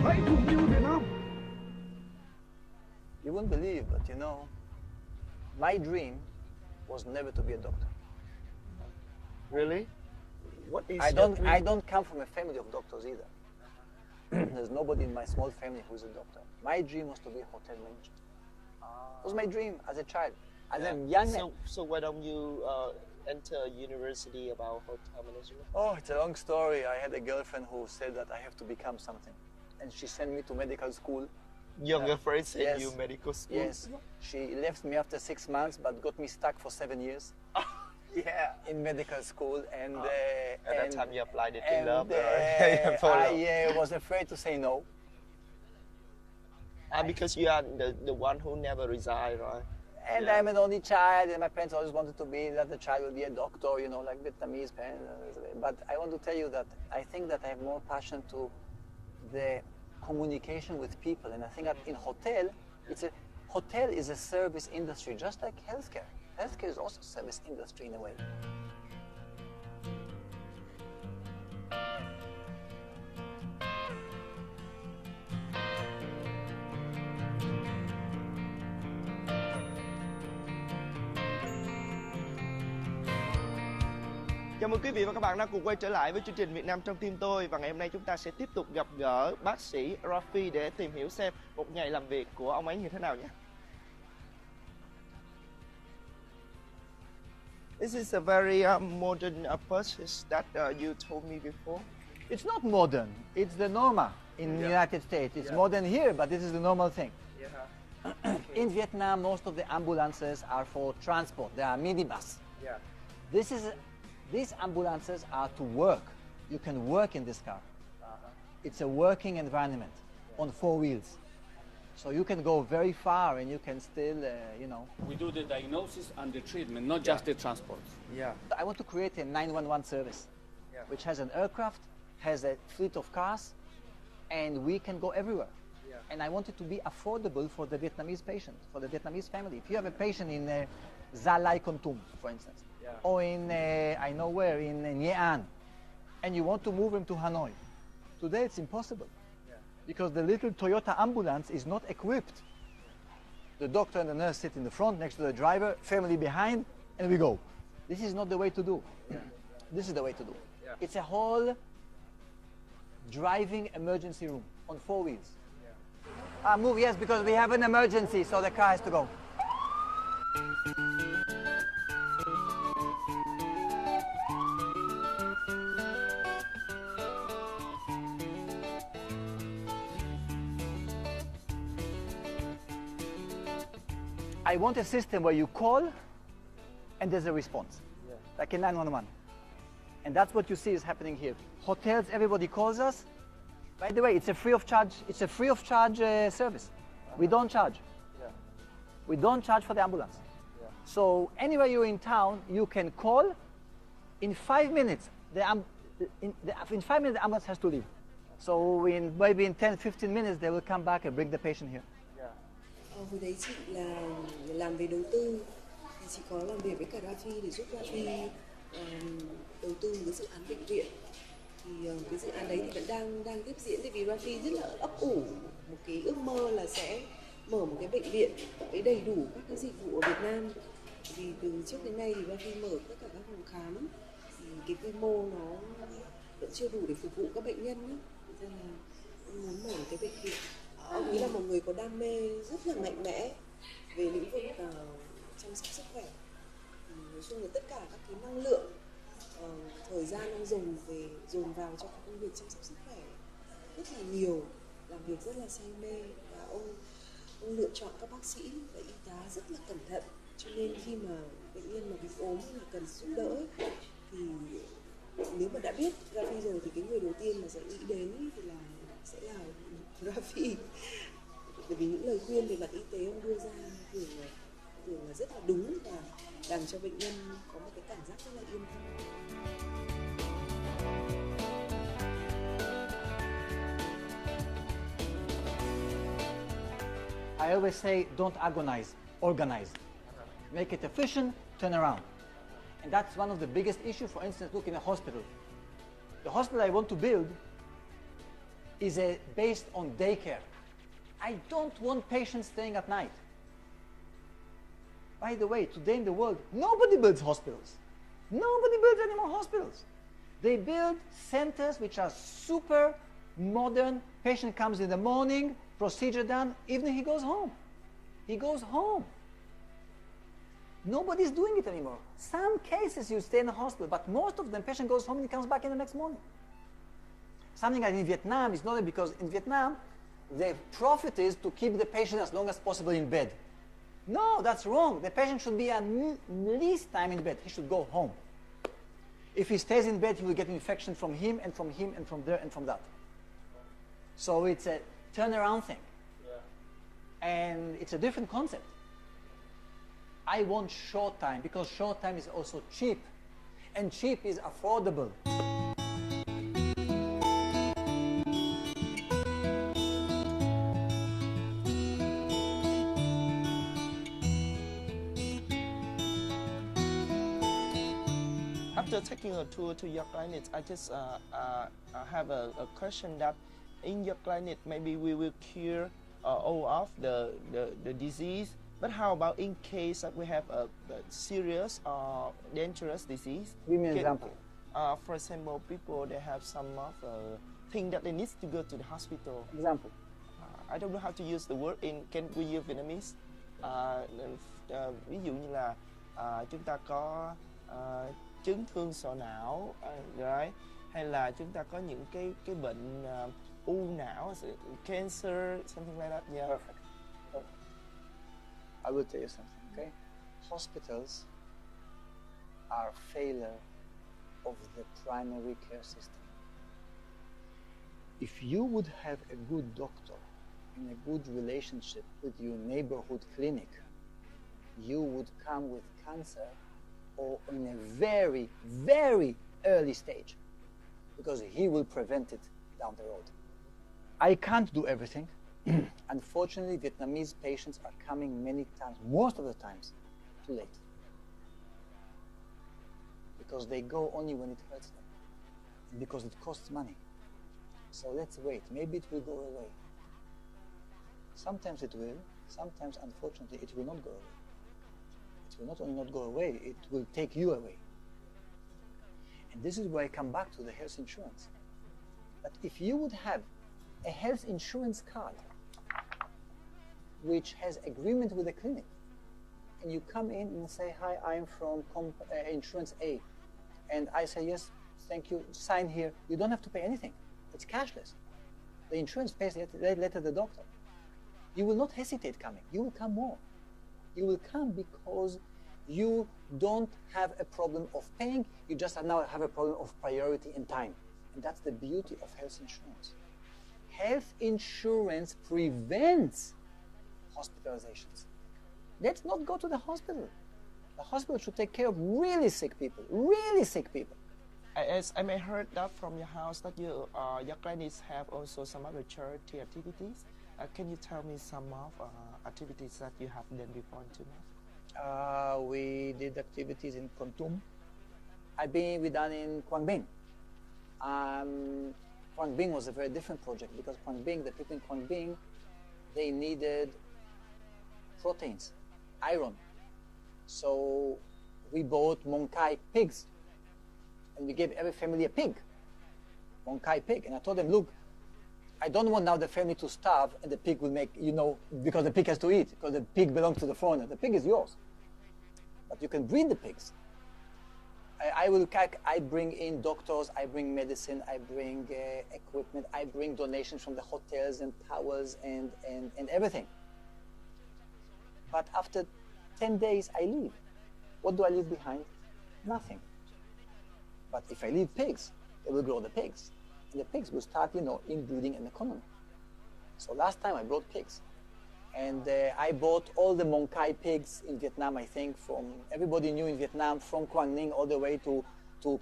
hãy cùng yêu Việt Nam. You wouldn't believe, but you know, my dream was never to be a doctor. Really? What is I your dream? don't come from a family of doctors either. There's nobody in my small family who's a doctor. My dream was to be a hotel manager. It was my dream as a child. As a young man. So why don't you enter university about hotel management? Oh, it's a long story. I had a girlfriend who said that I have to become something. And she sent me to medical school. Your girlfriend sent yes. you medical school? Yes. She left me after 6 months, but got me stuck for 7 years. Yeah. In medical school. And at that time you applied it to and, love. I was afraid to say no. Because you are the one who never resigned, right? And I'm an only child, and my parents always wanted to be that the child will be a doctor, you know, like Vietnamese parents. But I want to tell you that I think that I have more passion to the communication with people, and I think that in hotel, hotel is a service industry, just like healthcare. Healthcare is also a service industry in a way. Chào mừng quý vị và các bạn đã cùng quay trở lại với chương trình Việt Nam trong tim tôi. Và ngày hôm nay chúng ta sẽ tiếp tục gặp gỡ bác sĩ Rafi để tìm hiểu xem một ngày làm việc của ông ấy như thế nào nhé. This is a very modern process that you told me before. It's not modern. It's the norma in the United States. It's modern here, but this is the normal thing. In Vietnam, most of the ambulances are for transport. They are minibus. These ambulances are to work. You can work in this car. It's a working environment on 4 wheels. So you can go very far and you can still, you know. We do the diagnosis and the treatment, not just the transport. I want to create a 911 service, which has an aircraft, has a fleet of cars, and we can go everywhere. And I want it to be affordable for the Vietnamese patient, for the Vietnamese family. If you have a patient in Gia Lai Kon Tum, for instance, or in, I know where, in Nguyen, and you want to move him to Hanoi, today it's impossible. Because the little Toyota ambulance is not equipped. The doctor and the nurse sit in the front next to the driver, family behind, and we go. This is not the way to do. This is the way to do. It's a whole driving emergency room on 4 wheels. Move, yes, because we have an emergency, so the car has to go. I want a system where you call and there's a response, like in 911. And that's what you see is happening here. Hotels, everybody calls us. By the way, it's a free of charge service. We don't charge. We don't charge for the ambulance. So anywhere you're in town, you can call. In 5 minutes, in 5 minutes, the ambulance has to leave. So maybe in 10, 15 minutes, they will come back and bring the patient here. Hồi đấy chị là làm về đầu tư, thì chị có làm việc với cả Rafi để giúp Rafi đầu tư cái dự án bệnh viện. Thì cái dự án đấy thì vẫn đang tiếp diễn, tại vì Rafi rất là ấp ủ một cái ước mơ là sẽ mở một cái bệnh viện với đầy đủ các cái dịch vụ ở Việt Nam. Vì từ trước đến nay thì Rafi mở tất cả các phòng khám, thì cái quy mô nó vẫn chưa đủ để phục vụ các bệnh nhân ấy. Nên là muốn mở một cái bệnh viện. Ông ấy là một người có đam mê rất là mạnh mẽ về lĩnh vực chăm sóc sức khỏe. Nói chung là tất cả các cái năng lượng, thời gian ông dồn vào cho các công việc chăm sóc sức khỏe rất là nhiều, làm việc rất là say mê, và ông lựa chọn các bác sĩ và y tá rất là cẩn thận. Cho nên khi mà bệnh nhân mà bị ốm hay là cần giúp đỡ thì nếu mà đã biết Rafi rồi thì cái người đầu tiên mà sẽ nghĩ đến thì sẽ là Rafi. Bởi vì những lời khuyên về mặt y tế ông đưa ra thường là rất là đúng và làm cho bệnh nhân có một cái cảm giác rất là yên tâm. I always say, don't agonize, organize. Make it efficient, turn around. And that's one of the biggest issues. For instance, look in a hospital. The hospital I want to build is based on daycare. I don't want patients staying at night. By the way, today in the world, nobody builds hospitals. Nobody builds any more hospitals. They build centers which are super modern. Patient comes in the morning, procedure done, evening he goes home. He goes home. Nobody's doing it anymore. Some cases you stay in the hospital, but most of them patient goes home and he comes back in the next morning. Something like in Vietnam is not because in Vietnam, the profit is to keep the patient as long as possible in bed. No, that's wrong. The patient should be at least time in bed. He should go home. If he stays in bed, he will get infection from him and from him and from there and from that. So it's a turnaround thing. Yeah. And it's a different concept. I want short time because short time is also cheap. And cheap is affordable. After taking a tour to your clinic, I just have a question that in your clinic, maybe we will cure all of the disease. But how about in case that we have a serious or dangerous disease? Give me an example. For example, people they have some of thing that they need to go to the hospital. Example. I don't know how to use the word in can we use Vietnamese. Ví dụ như là chúng ta có chấn thương sọ não, right? Hay là chúng ta có những cái bệnh u não, cancer, something like that. Yeah. Perfect. I will tell you something, okay? Hospitals are failure of the primary care system. If you would have a good doctor and a good relationship with your neighborhood clinic, you would come with cancer or in a very, very early stage because he will prevent it down the road. I can't do everything. Unfortunately, Vietnamese patients are coming many times, most of the times, too late. Because they go only when it hurts them. And because it costs money. So let's wait. Maybe it will go away. Sometimes it will. Sometimes, unfortunately, it will not go away. It will not only not go away, it will take you away. And this is where I come back to the health insurance. But if you would have a health insurance card which has agreement with the clinic, and you come in and say, hi, I'm from insurance A, and I say, yes, thank you, sign here, you don't have to pay anything. It's cashless. The insurance pays later the doctor. You will not hesitate coming. You will come more. You will come because you don't have a problem of paying, you just now have a problem of priority and time. And that's the beauty of health insurance. Health insurance prevents hospitalizations. Let's not go to the hospital. The hospital should take care of really sick people, really sick people. As I may heard that from your house that your clinics have also some other charity activities. Can you tell me some of activities that you have done before until now? We did activities in Kon Tum. We done in Quang Binh. Quang Binh was a very different project because Quang Binh, the people in Quang Binh, they needed proteins, iron. So we bought Mong Kai pigs and we gave every family a pig, Mong Kai pig. And I told them, look, I don't want now the family to starve and the pig will make, because the pig has to eat, because the pig belongs to the foreigner. The pig is yours. But you can breed the pigs. I bring in doctors, I bring medicine, I bring equipment, I bring donations from the hotels and towels and everything. But after 10 days, I leave. What do I leave behind? Nothing. But if I leave pigs, they will grow the pigs. And the pigs will start, inbreeding an economy. So last time I brought pigs. And I bought all the Mong Kai pigs in Vietnam, I think, from everybody knew in Vietnam, from Quang Ninh all the way to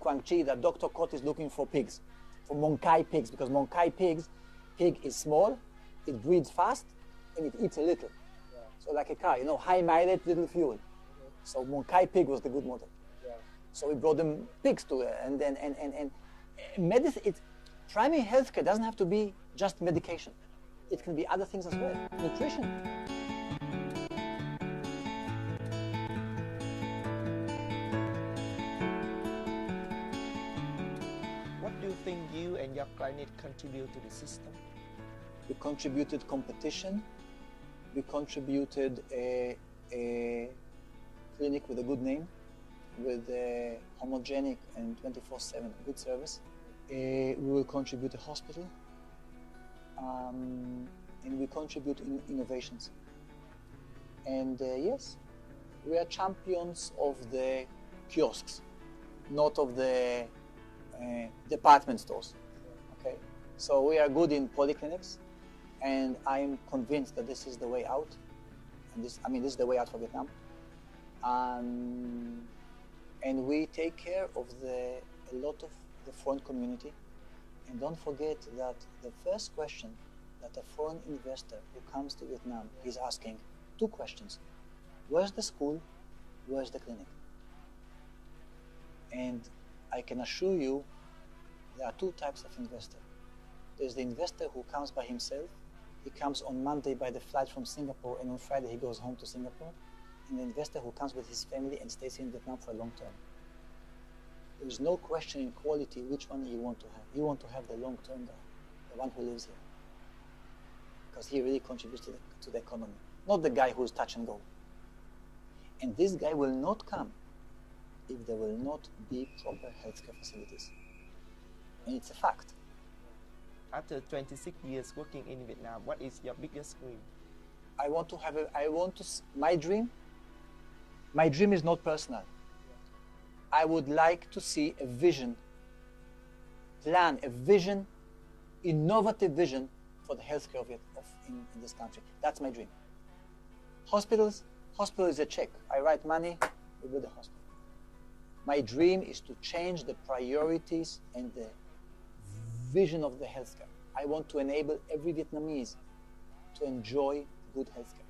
Quang Tri, that Dr. Kot is looking for pigs, for Mong Kai pigs, because Mong Kai pig is small, it breeds fast, and it eats a little. Yeah. So like a car, high mileage, little fuel. So Mong Kai pig was the good model. Yeah. So we brought them pigs to it, and medicine. Primary healthcare doesn't have to be just medication. It can be other things as well, nutrition. What do you think you and your clinic contribute to the system? We contributed competition. We contributed a clinic with a good name, with a homogenic and 24/7 good service. We will contribute a hospital, and we contribute in innovations. And yes, we are champions of the kiosks, not of the department stores. Okay, so we are good in polyclinics, and I'm convinced that this is the way out. And this is the way out for Vietnam. And we take care of a lot of the foreign community. And don't forget that the first question that a foreign investor who comes to Vietnam is asking, two questions. Where's the school? Where's the clinic? And I can assure you there are two types of investor. There's the investor who comes by himself. He comes on Monday by the flight from Singapore, and on Friday he goes home to Singapore. And the investor who comes with his family and stays here in Vietnam for a long term. There is no question in quality which one you want to have. You want to have the long-term guy, the one who lives here, because he really contributes to the economy, not the guy who's touch and go. And this guy will not come if there will not be proper healthcare facilities. And it's a fact. After 26 years working in Vietnam, what is your biggest dream? My dream is not personal. I would like to see a vision, innovative vision for the healthcare in this country. That's my dream. Hospital is a check. I write money, we build a hospital. My dream is to change the priorities and the vision of the healthcare. I want to enable every Vietnamese to enjoy good healthcare.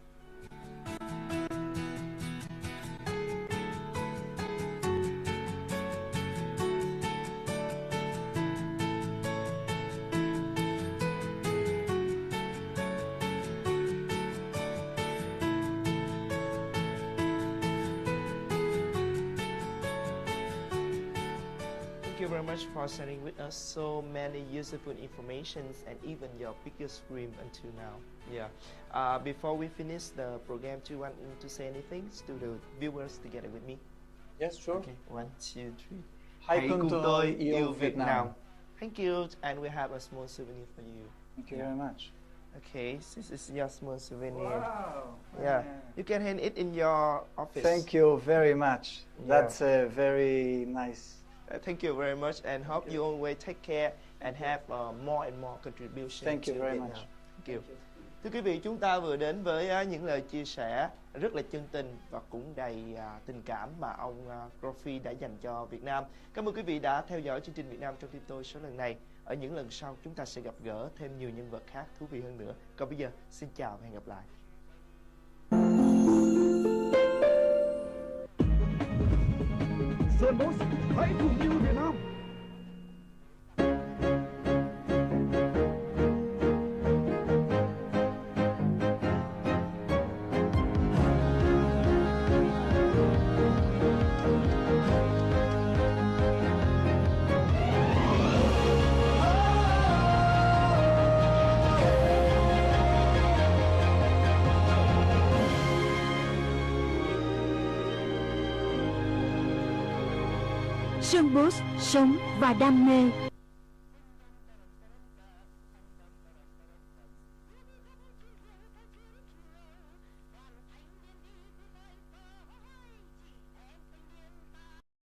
Thank you very much for sharing with us so many useful informations and even your biggest dream until now. Yeah. Before we finish the program, do you want to say anything to the viewers together with me? Yes, sure. Okay. 1, 2, 3. Hãy cùng tôi yêu Việt Nam. Thank you, and we have a small souvenir for you. Thank you very much. Okay, this is your small souvenir. Wow. Yeah, you can hand it in your office. Thank you very much. Yeah. That's very nice. Thank you very much, and hope you always take care and have more and more contribution. Thank you to very Vietnam. much. Thank you. Thưa quý vị, chúng ta vừa đến với những lời chia sẻ rất là chân tình và cũng đầy tình cảm mà ông Profi đã dành cho Việt Nam. Cảm ơn quý vị đã theo dõi chương trình Việt Nam trong tim tôi số lần này. Ở những lần sau chúng ta sẽ gặp gỡ thêm nhiều nhân vật khác thú vị hơn nữa. Còn bây giờ, xin chào và hẹn gặp lại. Sơn Boss, hãy cùng yêu Việt Nam. Sơn Boss, sống và đam mê.